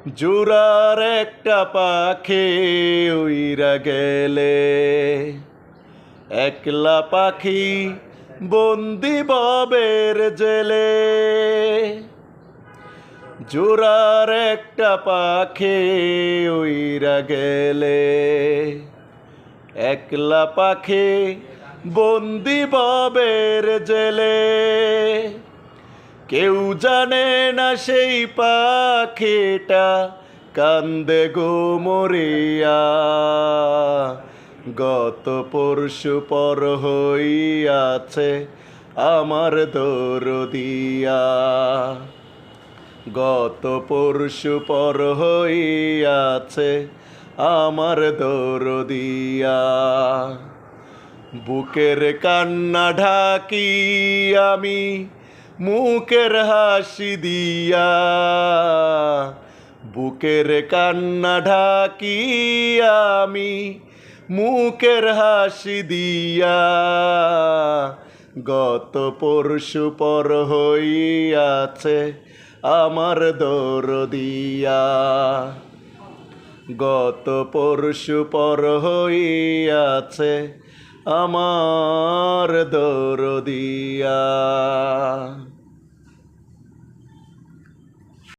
জোড়ার একটা পাখি উইরা গেলে, একলা পাখি বন্দি ববের জেলে। জোড়ার একটা পাখি উইরা গেলে, একলা পাখি বন্দি ববের জেলে। কেউ জানে না সেই পাখিটা কান্দে গো মরিয়া, গত পরশু পর হইয়াছে আমার দরদিয়া। গত পরশু পর হইয়াছে আমার দরদিয়া। বুকের কান্না ঢাকি আমি মুখের হাসি দিয়া, বুকের কান্না ঢাকি আমি মুখের হাসি দিয়া। গত পরশু পর হইয়াছে আমার দরদিয়া, গত পরশু পর হইয়াছে আমার দরদিয়া।